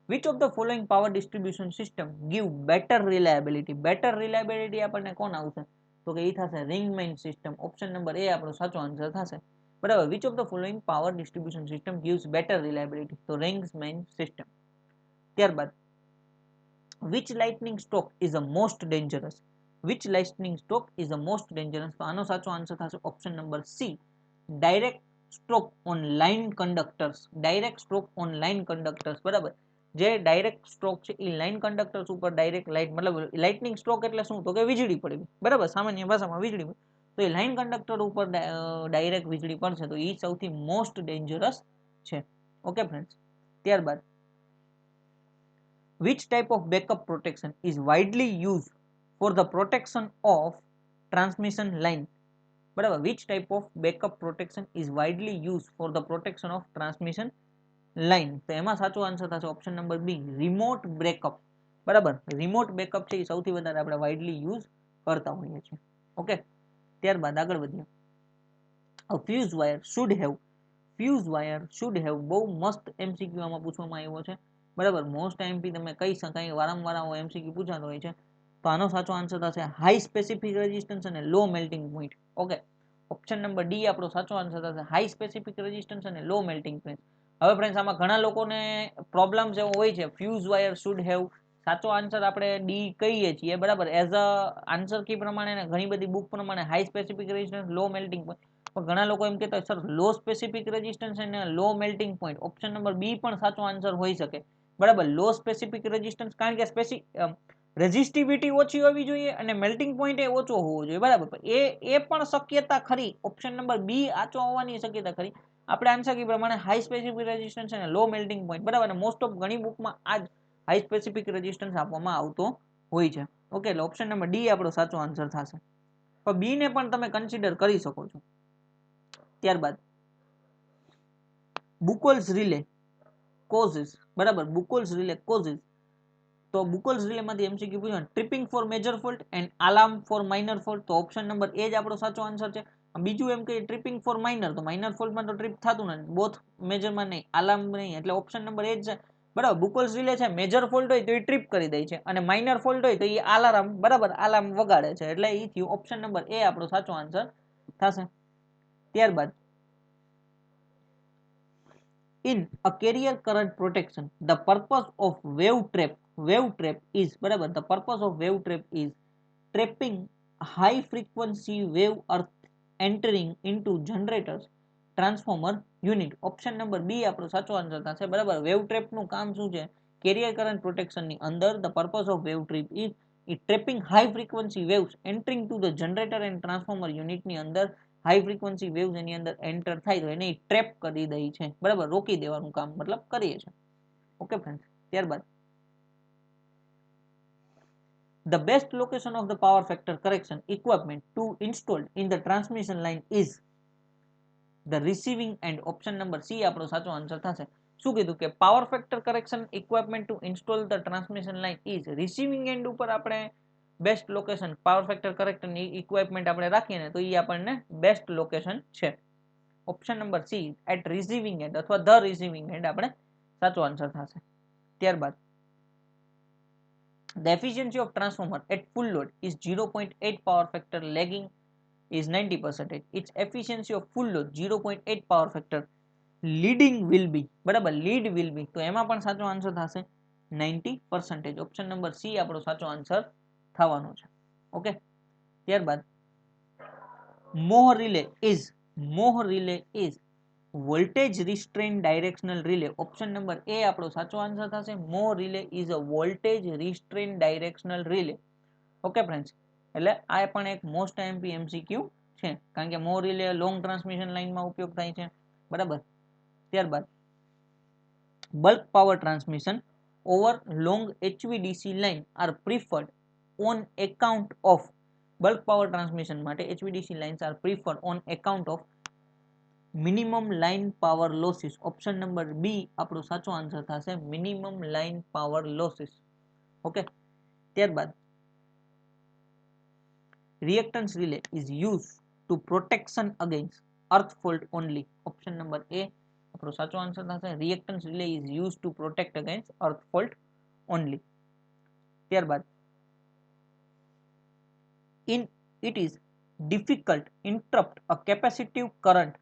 which of the following power distribution system give better reliability. better reliability આપણને કોણ આવશે? તો કે એ થશે Ringman system. Option number A આપણો સાચો આન્સર થશે. બરાબર, which of the following power distribution system gives better reliability? તો રિંગમેન સિસ્ટમ. ત્યારબાદ which lightning stroke is the most dangerous? which lightning stroke is the most dangerous? તો આનો સાચો answer થશે option number C, direct stroke on line conductors. Direct stroke on line conductors. બરાબર, જે direct stroke છે એ line conductors ઉપર direct light, મતલબ lightning stroke એટલે શું? તો કે વીજળી પડવી. બરાબર, સામાન્ય ભાષામાં વીજળી. તો એ લાઇન કંડક્ટર ઉપર ડાયરેક્ટ વીજળી પડશે તો એ સૌથી મોસ્ટ ડેન્જરસ છે. ઓકે ફ્રેન્ડ્સ, ત્યારબાદ which type of backup protection is widely used for the protection of transmission line? બરાબર, which type of backup protection is widely used for the protection of transmission line? તો એમાં સાચો answer થશે option number B, remote breakup. બરાબર, remote backup છે એ સૌથી વધારે આપણે વાઇડલી યુઝ કરતા હોઈએ છીએ. ઓકે, ત્યારબાદ આગળ વધીએ. Fuse wire should have. Fuse wire should have બહુ મસ્ત એમસીક્યુ આમાં પૂછવામાં આવ્યો છે. બરાબર, મોસ્ટ એમપી તમે કહી શકાય, વારંવાર આવો એમસીક્યુ પૂછાતો હોય છે. તો આનો સાચો આન્સર થશે હાઈ સ્પેસિફિક રેઝિસ્ટન્સ અને low melting point. Okay, option number D આપણો સાચો આન્સર થશે હાઈ સ્પેસિફિક રેઝિસ્ટન્સ અને લો મેલ્ટિંગ પોઈન્ટ. હવે ફ્રેન્ડ્સ, આમાં ઘણા લોકોને પ્રોબ્લેમ્સ એવો હોય છે, ફ્યુઝ વાયર શુડ હેવ સાચો આન્સર આપણે ડી કહીએ છીએ. બરાબર, એઝ અ આન્સર કી પ્રમાણે ઘણી બધી બુક પ્રમાણે હાઈ સ્પેસિફિક રેઝિસ્ટન્સ, લો મેલ્ટિંગ પોઈન્ટ, પણ ઘણા લોકો એમ કહેતા સર લો સ્પેસિફિક રેઝિસ્ટન્સ અને low melting point. Option number B પણ સાચો આન્સર હોઈ શકે. બરાબર, લો સ્પેસિફિક રેઝિસ્ટન્સ કારણ કે રેઝિસ્ટિવિટી ઓછી હોવી જોઈએ અને મેલ્ટિંગ પોઈન્ટ એ ઓછો હોવો જોઈએ. બરાબર, એ પણ શક્યતા ખરી. ઓપ્શન નંબર બી આચો હોવાની શક્યતા ખરી. આપણે આન્સર કી પ્રમાણે હાઈ સ્પેસિફિક રેઝિસ્ટન્સ અને લો મેલ્ટિંગ પોઈન્ટ. બરાબર, અને મોસ્ટ ઓફ ઘણી બુકમાં આ જ હાઈ સ્પેસિફિક રેઝિસ્ટન્સ આપવામાં આવતો હોય છે. ઓકે, એટલે ઓપ્શન નંબર ડી આપણો સાચો આન્સર થશે. પણ બી ને પણ તમે કન્સિડર કરી શકો છો. ત્યારબાદ બુકોલ્સ રિલે કોઝિસ. બરાબર, બુકોલ્સ રિલે કોઝિસ. તો બુકોલ્સ રિલેમાંથી એમસીક્યુ પૂછ્યું, tripping for major fault and alarm for minor fault. તો ઓપ્શન નંબર એ જ આપણો સાચો આન્સર છે. બીજું એમ કે ટ્રિપિંગ ફોર માઇનર, તો માઇનર ફોલ્ટમાં તો ટ્રિપ થતું નથી, બોથ મેજરમાં નહીં, આલાર્મ નહીં, એટલે ઓપ્શન નંબર એ જ છે. બરાબર, બુકોલ્સ રિલે છે, મેજર ફોલ્ટ હોય તો એ ટ્રિપ કરી દે છે અને માઇનર ફોલ્ટ હોય તો એ આલાર્મ, બરાબર, આલાર્મ વગાડે છે, એટલે એ થયું ઓપ્શન નંબર એ આપણો સાચો આન્સર થશે. ત્યારબાદ in a carrier current protection the purpose of wave trap is, બરાબર, the purpose of wave trap is trapping high frequency wave earth entering into generators transformer unit. Option number B આપણો સાચો answer થશે. બરાબર, wave ટ્રેપનું કામ શું છે? Carrier current પ્રોટેક્શનની અંદર the purpose of wave trap is ટ્રેપિંગ high frequency waves entering to the generator and transformer યુનિટની અંદર હાઈ ફ્રીક્વન્સી વેવ્સ એની અંદર એન્ટર થાય તો એને ટ્રેપ કરી દે છે. બરાબર, રોકી દેવાનું કામ મતલબ કરીએ છીએ. ઓકે ફ્રેન્ડ્સ, ત્યારબાદ the best location of the power factor correction equipment to installed in the transmission line is the receiving end. Option number C આપણો સાચો આન્સર થશે. શું કીધું કે power factor correction equipment to install the transmission line is receiving end ઉપર આપણે best location power factor કરેક્ટરની equipment આપણે રાખીએ ને તો એ આપણને બેસ્ટ લોકેશન છે. Option number C at receiving end અથવા ધ રિસીવિંગ એન્ડ આપણે સાચો આન્સર થશે. ત્યારબાદ the efficiency of transformer at full load is 0.8 power factor lagging is 90%. its efficiency of full load 0.8 power factor leading will be, બરાબર, lead will be, તો એમાં પણ સાચો આન્સર થશે 90%. ઓપ્શન નંબર સી આપણો સાચો આન્સર થવાનો છે. ઓકે, ત્યારબાદ mho relay is voltage restrain directional relay. Option number A આપણો સાચો આન્સર થશે. Mho relay is a voltage restrain directional relay. Okay friends, એટલે આ પણ એક મોસ્ટ એમપી એમસીક્યુ છે, કારણ કે મોહ રિલે લોંગ ટ્રાન્સમિશન લાઇનમાં ઉપયોગ થાય છે. બરાબર, ત્યારબાદ bulk power transmission over long HVDC line are preferred on account of, bulk power transmission માટે HVDC lines are preferred on account of minimum line power losses. Option number B આપણો સાચો answer થશે, minimum line power losses. Okay, ત્યારબાદ reactance relay is use to protection against earth fault only. Option number A આપણો સાચો answer થશે. Reactance relay is use to protect against earth fault only. ત્યારબાદ it is difficult interrupt a capacitive current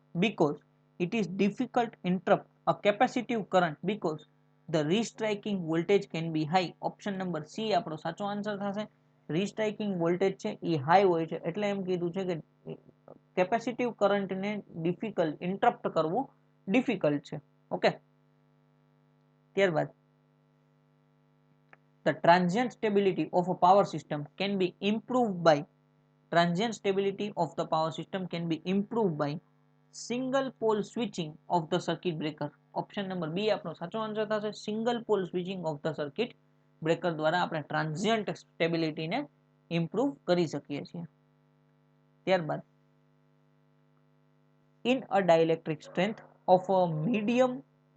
because the restriking voltage can be high. Option number C આપણો સાચો answer થશે. રીસ્ટ્રાઇકિંગ voltage છે એ high હોય છે, એટલે એમ કીધું છે કે કેપેસિટિવ કરંટને ઇન્ટરપ્ટ કરવું ડિફિકલ્ટ છે. ઓકે, ત્યારબાદ the transient stability of a power system can be improved by single pole switching of the circuit breaker. Option number B આપણો સાચો આન્સર થશે. Single pole switching of the circuit breaker દ્વારા આપણે transient સ્ટેબિલિટીને improve કરી શકીએ છીએ. ત્યારબાદ in a dielectric strength of a medium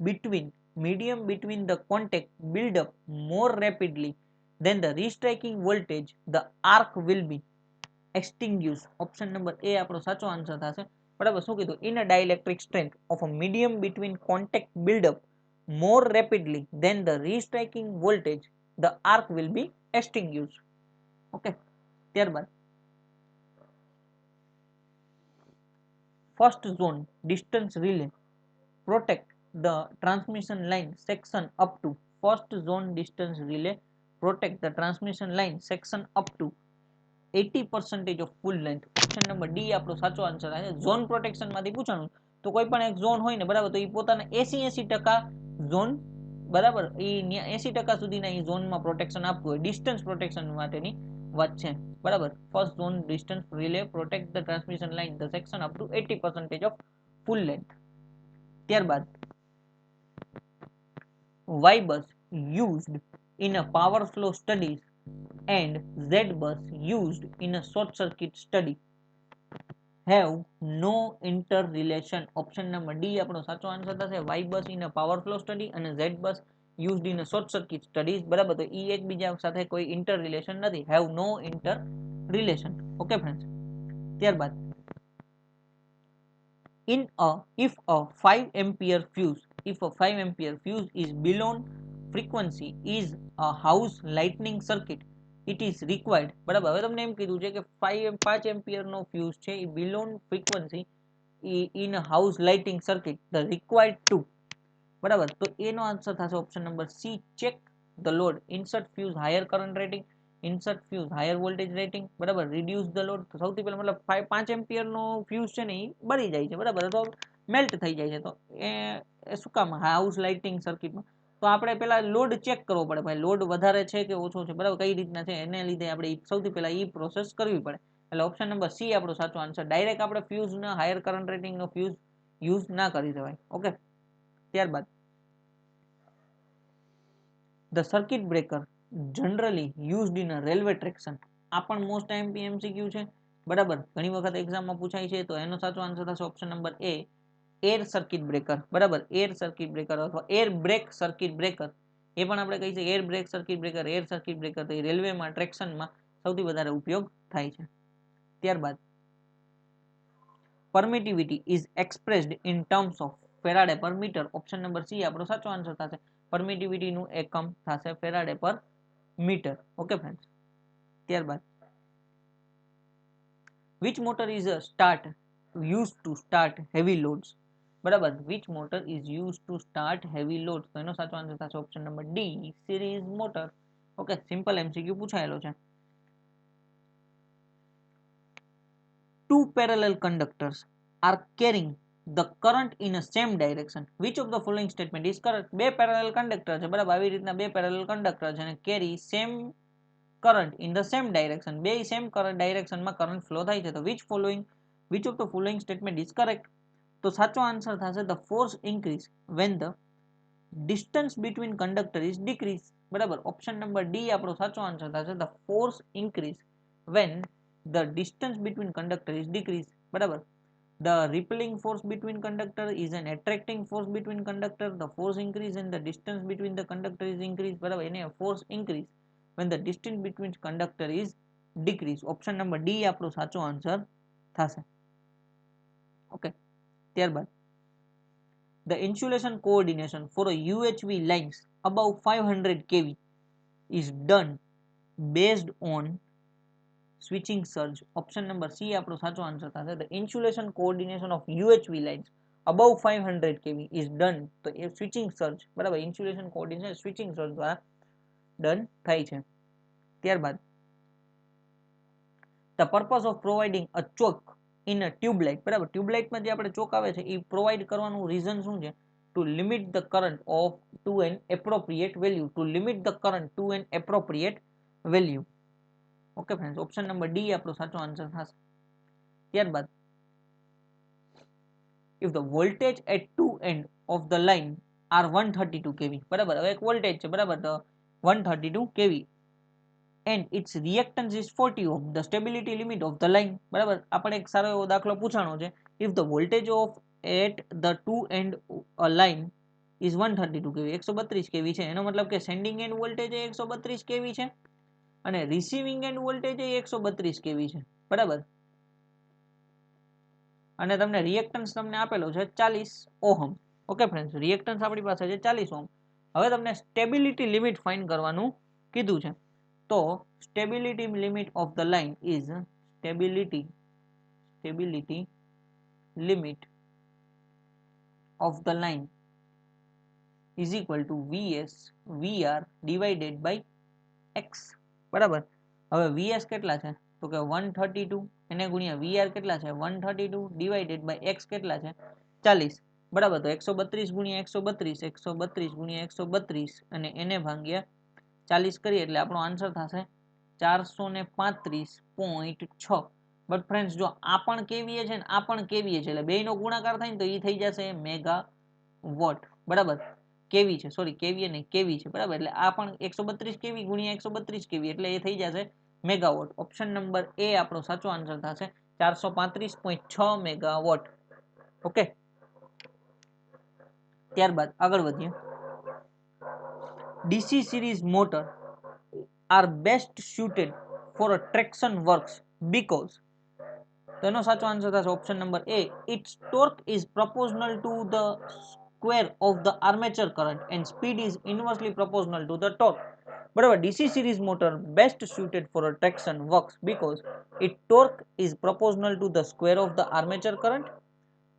between the contact build up more rapidly than the restriking voltage, the arc will be extinguished. Option number A આપણો સાચો answer થશે. બરાબર, શું કીધું? in a dielectric strength of a medium between contact build up more rapidly than the restriking voltage, the arc will be extinguished. Okay, ત્યારબાદ first zone distance relay protect the transmission line section up to first zone distance relay protect the transmission line section up to 80% of full length. Option number D આપણો સાચો answer છે. Zone protection માંથી પૂછવાનું તો કોઈ પણ એક zone હોય ને, બરાબર, તો એ પોતાના 80% ઝોન, બરાબર, એ 80% સુધીના એ ઝોનમાં પ્રોટેક્શન આપતું હોય. ડિસ્ટન્સ પ્રોટેક્શન માટેની વાત છે. બરાબર, first zone distance relay protect the transmission line the section up to 80% of full length. ત્યારબાદ Y bus used in a power flow studies and Z bus used in a short circuit study have no interrelation. Option number D આપણો સાચો answer થશે. Y bus in a power flow study અને Z bus used in a short circuit studies, બરાબર, તો એ એકબીજા સાથે કોઈ inter relation નથી, have no inter relation. Okay friends, ત્યારબાદ if a 5 ampere fuse is below frequency is a house lightning circuit, it is required. બરાબર, હવે તમને એમ કીધું છે કે 5 એમ્પિયર નો ફ્યુઝ છે એ below frequency in a house lighting circuit, the required to. બરાબર, તો એનો આન્સર થશે option number C, check the load, insert fuse higher current rating, insert fuse higher voltage rating. બરાબર, રિડ્યુસ ધ લોડ. તો સૌથી પહેલા મતલબ 5 એમ્પિયર નો fuse છે ને એ બળી જાય છે. બરાબર, તો મેલ્ટ થઈ જાય છે. તો એ શું કામ હાઉસ લાઇટિંગ સર્કિટમાં? તો આપણે પેલા લોડ ચેક કરવો પડે, ભાઈ લોડ વધારે છે કે ઓછો છે, બરાબર, કઈ રીતના છે એને લીધે આપણે સૌથી પહેલા એ પ્રોસેસ કરવી પડે. એટલે ઓપ્શન નંબર સી આપણો સાચો આન્સર. ડાયરેક્ટ આપણે ફ્યુઝના હાયર કરંટ રેટિંગનો ફ્યુઝ યુઝ ના કરી દેવાય. ઓકે, ત્યારબાદ the circuit breaker generally used in a railway traction. આ પણ મોસ્ટ ટાઈમ એમસીક્યુ છે. બરાબર, ઘણી વખત એક્ઝામમાં પૂછાય છે. તો એનો સાચો આન્સર થશે option number A, air circuit breaker. બરાબર, એર સર્કિટ બ્રેકર અથવા એર બ્રેક સર્કિટ બ્રેકર, એ પણ આપણે કહી શકીએ. Air break circuit breaker, air circuit breaker, તો એ રેલવેમાં ટ્રેક્શનમાં સૌથી વધારે ઉપયોગ થાય છે. ત્યારબાદ permittivity is expressed in terms of Faraday per metre. Option number C આપણો સાચો આન્સર થશે. પરમિટિવિટી નું એકમ થશે Faraday per metre. Okay friends, ત્યારબાદ which motor is a start used to start heavy loads. બરાબર, which motor is used to start heavy loads. તો એનો સાચો આન્સર થશે option number D, series motor. Okay, simple MCQ પૂછાયેલો છે. Two parallel conductors are carrying the current in a same direction. Which of the following statement is correct? બે parallel conductor છે. બરાબર, આવી રીતના બે પેરેલલ કંડક્ટર છે અને carry same current in the same direction. બે સેમ કરંટ ડાયરેક્શનમાં કરંટ ફ્લો થાય છે. તો which of the following statement is correct? તો સાચો આન્સર થશે the force increase when the distance between conductor is decrease. બરાબર, ઓપ્શન નંબર ડી આપણો સાચો આન્સર થશે the force increase when the distance between conductor is decreased. બરાબર, the repelling force between conductor is an attracting force between conductor. The force increase and the distance between the conductor is increased. બરાબર, એને force increase when the distance between conductor is decreased. Option number D આપણો સાચો answer થશે. Okay, ત્યારબાદ the insulation coordination for a UHV lines above 500 kV is done based on switching surge. Option number C આપણો સાચો answer થશે. the insulation coordination of UHV lines above 500 kV is done, તો એ switching surge. બરાબર, insulation coordination switching surge દ્વારા done થાય છે. ત્યારબાદ the purpose of providing a choke in a tube light. બરાબર, ટ્યુબલાઇટમાં જે આપણે ચોક આવે છે એ પ્રોવાઈડ કરવાનું રીઝન શું છે? to limit the current of to an appropriate value. to limit the current to an appropriate value. Okay friends, option number D આપણો સાચો આન્સર થશે. ત્યારબાદ if the voltage at two end of the line are 132 kV. બરાબર, હવે એક voltage છે. બરાબર, તો 132 kV and its reactance is 40 ohm, the stability limit of the line. બરાબર, આપણે એક સારો એવો દાખલો પૂછાણો છે. if the voltage of at the two end a line is 132 kV, 132 kV છે, એનો મતલબ કે સેન્ડિંગ એન્ડ વોલ્ટેજ એ 132 kV છે અને રિસીવિંગ એન્ડ વોલ્ટેજ એ 132 kV છે. બરાબર, અને તમને રિએક્ટન્સ તમને આપેલો છે 40 ઓહમ. ઓકે ફ્રેન્ડ્સ, રિએક્ટન્સ આપણી પાસે છે 40 ઓહમ. હવે તમને સ્ટેબિલિટી લિમિટ ફાઇન્ડ કરવાનું કીધું છે. તો stability limit of the line is stability limit of the line is equal to VS VR divided by X. બરાબર, હવે VS કેટલા છે? તો કે 132 એને ગુણ્યા VR કેટલા છે? 132 ડિવાઇડેડ બાય X કેટલા છે? 40. બરાબર, તો 132 ગુણ્યા 132, 132 ગુણ્યા 132 અને એને ભાગ્યા 40 કરીએ એટલે આપણો આન્સર થશે 435.6. બટ ફ્રેન્ડ્સ, જો આ પણ કેવીએ છે ને આ પણ કેવીએ છે એટલે બેયનો ગુણાકાર થાય ને તો એ થઈ જશે મેગા વોટ. બરાબર, કેવી છે, સોરી કેવીએ નહીં કેવી છે. બરાબર, એટલે આ પણ 132 કેવી ગુણ્યા 132 કેવી એટલે એ થઈ જશે મેગાવોટ. ઓપ્શન નંબર એ આપણો સાચો આન્સર થશે 435.6 મેગાવોટ. ઓકે, ત્યારબાદ આગળ વધીએ. DC series motor are best suited for a traction works because તો એનો સાચો આન્સર થશે option number A, it's torque is proportional to the square of the armature current and speed is inversely proportional to the torque. બરાબર, DC series motor best suited for a traction works because its torque is proportional to the square of the armature current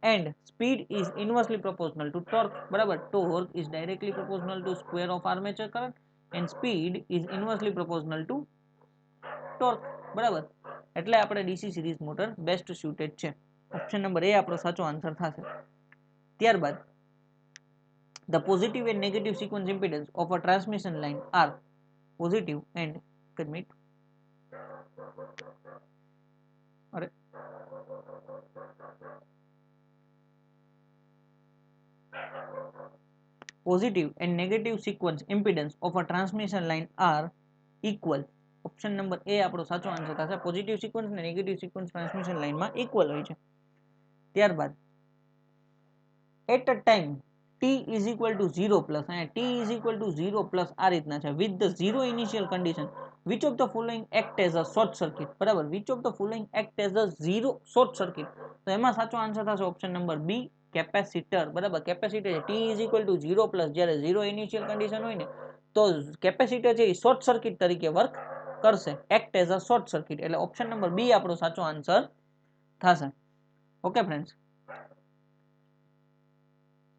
and speed is inversely proportional to torque. બરાબર, torque is directly proportional to square of armature current and speed is inversely proportional to torque. બરાબર, એટલે આપણે DC series motor best suited છે. Option number A આપણો સાચો answer થશે. ત્યારબાદ the positive and negative sequence impedance of a transmission line are positive and positive and negative sequence impedance of a transmission line are equal. Option number A આપણો સાચો answer થશે. Positive sequence અને negative sequence transmission લાઇનમાં equal હોય છે. ત્યારબાદ at a time t is equal to 0 plus અને t is equal to 0 plus આ રીતના છે with the zero initial condition which of the following act as a short circuit. બરાબર, which of the following act as a zero short circuit. તો એમાં સાચો answer થશે option number બી, capacitor. બરાબર, capacitor t is equal to 0 plus જ્યારે 0 initial condition હોય ને તો કેપેસિટર છે એ શોર્ટ સર્કિટ તરીકે વર્ક કરશે, act as a short circuit. એટલે ઓપ્શન નંબર બી આપણો સાચો આન્સર થશે. ઓકે ફ્રેન્ડ્સ,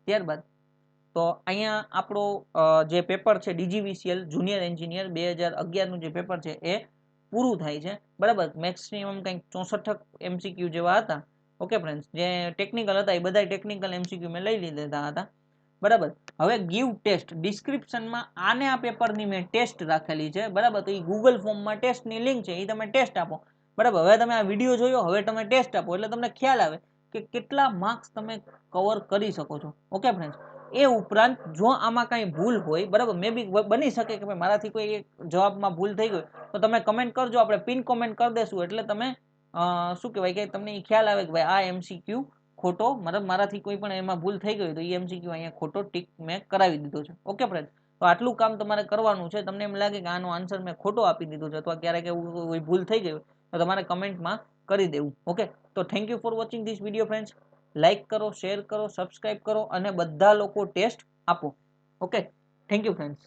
ત્યારબાદ તો અહીંયા આપણો જે પેપર છે DGVCL જુનિયર એન્જિનિયર 2011 નું જે પેપર છે એ પૂરું થાય છે. બરાબર, મેક્સિમમ કંઈક 64 MCQ જેવા હતા. ઓકે ફ્રેન્ડ્સ, જે ટેકનિકલ હતા એ બધા ટેકનિકલ MCQ મેં લઈ લીધા હતા. બરાબર, હવે ગીવ ટેસ્ટ ડિસ્ક્રિપ્શનમાં આને આ પેપરની મેં ટેસ્ટ રાખેલી છે. બરાબર, તો એ ગૂગલ ફોર્મમાં ટેસ્ટની લિંક છે, એ તમે ટેસ્ટ આપો. બરાબર, હવે તમે આ વિડીયો જોયો, હવે તમે ટેસ્ટ આપો એટલે તમને ખ્યાલ આવે કે કેટલા માર્ક્સ તમે કવર કરી શકો છો. ઓકે ફ્રેન્ડ્સ, એ ઉપરાંત જો આમાં કાંઈ ભૂલ હોય, બરાબર, મે બી બની શકે કે મારાથી કોઈ એક જવાબમાં ભૂલ થઈ ગઈ તો તમે કમેન્ટ કરજો, આપણે પિન કોમેન્ટ કરી દેશું એટલે તમે શું કહેવાય કે તમને ખ્યાલ આવે કે ભાઈ આ MCQ ખોટો, મતલબ મારાથી કોઈ પણ એમાં ભૂલ થઈ ગઈ તો એ MCQ અહીંયા ખોટો ટીક મેં કરાવી દીધો છે. ઓકે ફ્રેન્ડ, તો આટલું કામ તમારે કરવાનું છે. તમને એમ લાગે કે આનો આન્સર મેં ખોટો આપી દીધો છે અથવા ક્યારેક એવું કોઈ ભૂલ થઈ ગઈ તો તમારે કમેન્ટમાં કરી દેવું. ઓકે, તો thank you for watching this video friends. Like કરો, શેર કરો, સબસ્ક્રાઇબ કરો અને બધા લોકો ટેસ્ટ આપો. Okay, thank you friends.